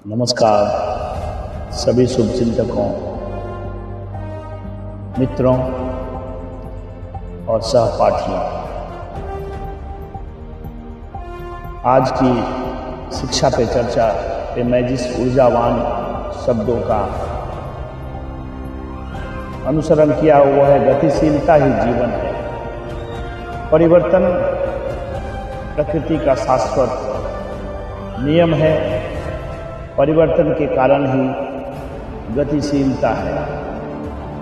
नमस्कार सभी शुभचिंतकों, मित्रों और सहपाठियों। आज की शिक्षा पे चर्चा पे मैं जिस ऊर्जावान शब्दों का अनुसरण किया वो है गतिशीलता ही जीवन है। परिवर्तन प्रकृति का शाश्वत नियम है। परिवर्तन के कारण ही गतिशीलता है।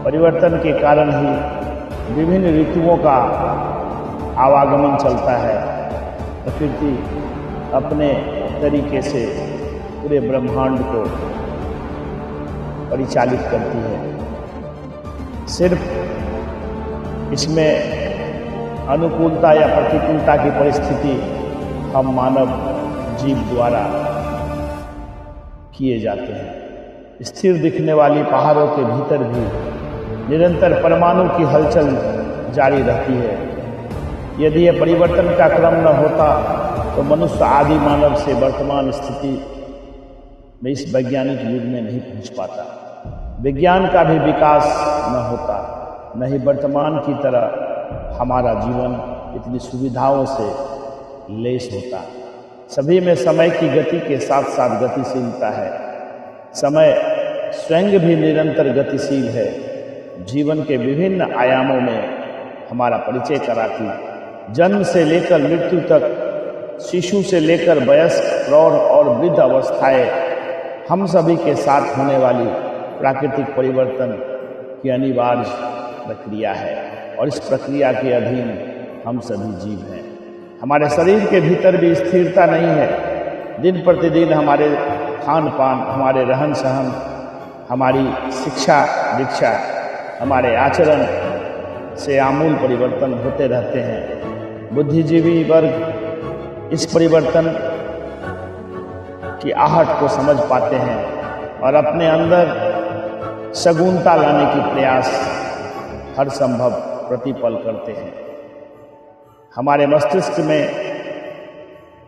परिवर्तन के कारण ही विभिन्न ऋतुओं का आवागमन चलता है। प्रकृति अपने तरीके से पूरे ब्रह्मांड को परिचालित करती है। सिर्फ इसमें अनुकूलता या प्रतिकूलता की परिस्थिति हम मानव जीव द्वारा किए जाते हैं। स्थिर दिखने वाली पहाड़ों के भीतर भी निरंतर परमाणु की हलचल जारी रहती है। यदि यह परिवर्तन का क्रम न होता तो मनुष्य आदि मानव से वर्तमान स्थिति में इस वैज्ञानिक युग में नहीं पहुंच पाता। विज्ञान का भी विकास न होता, न ही वर्तमान की तरह हमारा जीवन इतनी सुविधाओं से लैस होता। सभी में समय की गति के साथ साथ गतिशीलता है। समय स्वयं भी निरंतर गतिशील है। जीवन के विभिन्न आयामों में हमारा परिचय कराती जन्म से लेकर मृत्यु तक, शिशु से लेकर वयस्क, प्रौढ़ और वृद्ध अवस्थाएं, हम सभी के साथ होने वाली प्राकृतिक परिवर्तन की अनिवार्य प्रक्रिया है और इस प्रक्रिया के अधीन हम सभी जीव हैं। हमारे शरीर के भीतर भी स्थिरता नहीं है। दिन प्रतिदिन हमारे खान पान, हमारे रहन सहन, हमारी शिक्षा दीक्षा, हमारे आचरण से आमूल परिवर्तन होते रहते हैं। बुद्धिजीवी वर्ग इस परिवर्तन की आहट को समझ पाते हैं और अपने अंदर सगुणता लाने की प्रयास हर संभव प्रतिपल करते हैं। हमारे मस्तिष्क में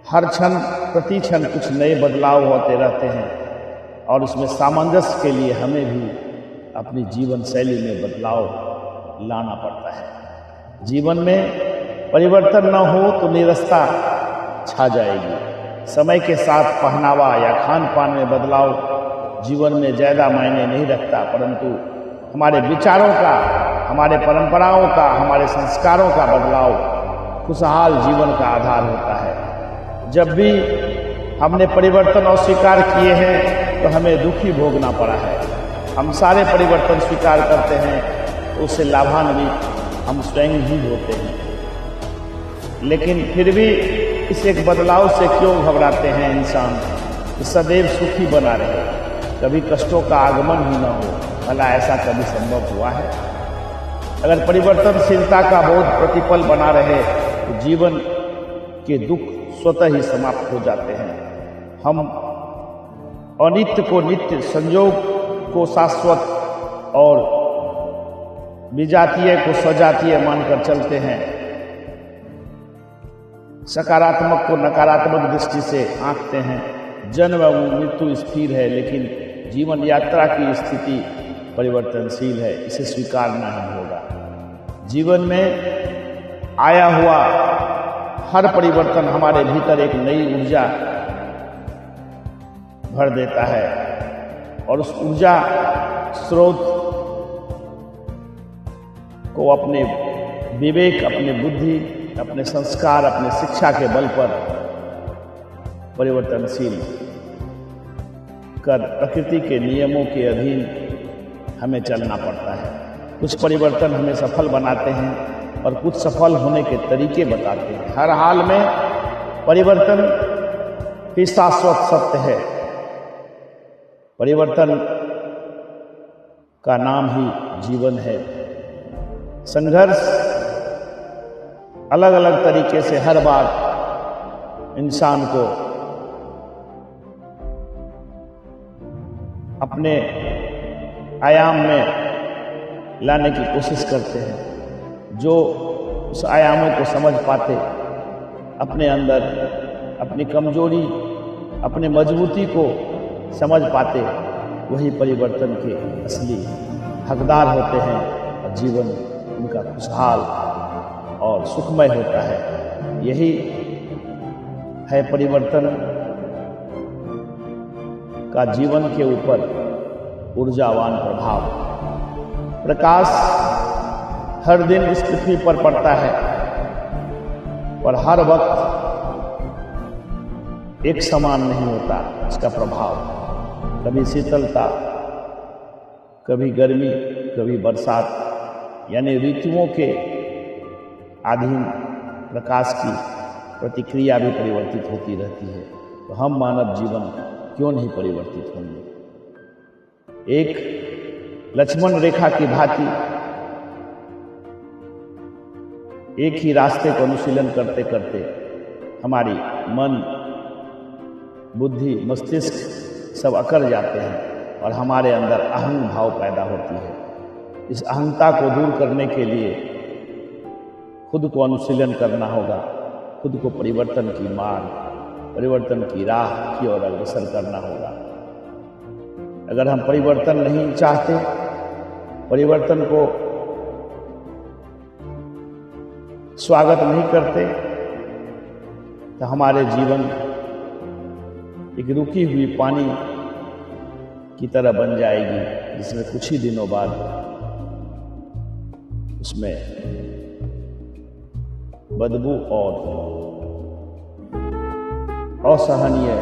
हर क्षण प्रति क्षण कुछ नए बदलाव होते रहते हैं और उसमें सामंजस्य के लिए हमें भी अपनी जीवन शैली में बदलाव लाना पड़ता है। जीवन में परिवर्तन न हो तो निरस्ता छा जाएगी। समय के साथ पहनावा या खान पान में बदलाव जीवन में ज़्यादा मायने नहीं रखता, परंतु हमारे विचारों का, हमारे परंपराओं का, हमारे संस्कारों का बदलाव खुशहाल जीवन का आधार होता है। जब भी हमने परिवर्तन अस्वीकार किए हैं तो हमें दुखी भोगना पड़ा है। हम सारे परिवर्तन स्वीकार करते हैं तो उससे लाभान्वित हम स्वयं ही होते हैं। लेकिन फिर भी इस एक बदलाव से क्यों घबराते हैं इंसान कि सदैव सुखी बना रहे, कभी कष्टों का आगमन ही न हो। भला ऐसा कभी संभव हुआ है? अगर परिवर्तनशीलता का बोध प्रतिपल बना रहे तो जीवन के दुख स्वतः ही समाप्त हो जाते हैं। हम अनित्य को नित्य, संयोग को शाश्वत और विजातीय को सजातीय मानकर चलते हैं। सकारात्मक को नकारात्मक दृष्टि से आंकते हैं। जन्म एवं मृत्यु स्थिर है, लेकिन जीवन यात्रा की स्थिति परिवर्तनशील है। इसे स्वीकारना ही होगा। जीवन में आया हुआ हर परिवर्तन हमारे भीतर एक नई ऊर्जा भर देता है और उस ऊर्जा स्रोत को अपने विवेक, अपने बुद्धि, अपने संस्कार, अपने शिक्षा के बल पर परिवर्तनशील कर प्रकृति के नियमों के अधीन हमें चलना पड़ता है। कुछ परिवर्तन हमें सफल बनाते हैं और कुछ सफल होने के तरीके बताते हैं। हर हाल में परिवर्तन ही शाश्वत सत्य है। परिवर्तन का नाम ही जीवन है। संघर्ष अलग अलग तरीके से हर बार इंसान को अपने आयाम में लाने की कोशिश करते हैं। जो उस आयामों को समझ पाते, अपने अंदर अपनी कमजोरी, अपने मजबूती को समझ पाते वही परिवर्तन के असली हकदार होते हैं और जीवन उनका खुशहाल और सुखमय होता है। यही है परिवर्तन का जीवन के ऊपर ऊर्जावान प्रभाव। प्रकाश हर दिन इस पृथ्वी पर पड़ता है और हर वक्त एक समान नहीं होता इसका प्रभाव। कभी शीतलता, कभी गर्मी, कभी बरसात, यानी ऋतुओं के अधीन प्रकाश की प्रतिक्रिया भी परिवर्तित होती रहती है। तो हम मानव जीवन क्यों नहीं परिवर्तित होंगे? एक लक्ष्मण रेखा की भांति एक ही रास्ते को अनुशीलन करते करते हमारी मन, बुद्धि, मस्तिष्क सब अकड़ जाते हैं और हमारे अंदर अहंग भाव पैदा होती है। इस अहंता को दूर करने के लिए खुद को अनुशीलन करना होगा, खुद को परिवर्तन की मार्ग, परिवर्तन की राह की ओर अग्रसर करना होगा। अगर हम परिवर्तन नहीं चाहते, परिवर्तन को स्वागत नहीं करते, तो हमारे जीवन एक रुकी हुई पानी की तरह बन जाएगी, जिसमें कुछ ही दिनों बाद उसमें बदबू और असहनीय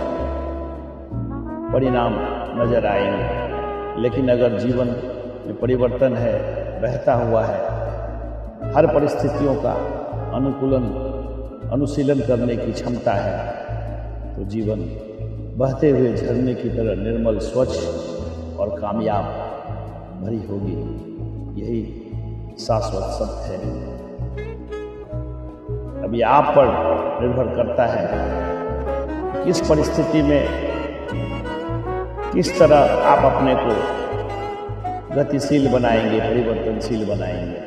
परिणाम नजर आएंगे। लेकिन अगर जीवन में परिवर्तन है, बहता हुआ है, हर परिस्थितियों का अनुशीलन करने की क्षमता है, तो जीवन बहते हुए झरने की तरह निर्मल, स्वच्छ और कामयाब भरी होगी। यही शाश्वत सत्य है। अभी आप पर निर्भर करता है किस परिस्थिति में किस तरह आप अपने को गतिशील बनाएंगे, परिवर्तनशील बनाएंगे।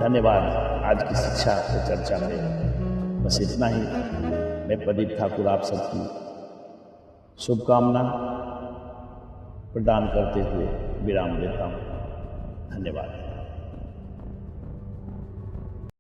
धन्यवाद। आज की शिक्षा और चर्चा में बस इतना ही। मैं प्रदीप ठाकुर आप सबकी शुभकामना प्रदान करते हुए विराम देता हूँ। धन्यवाद।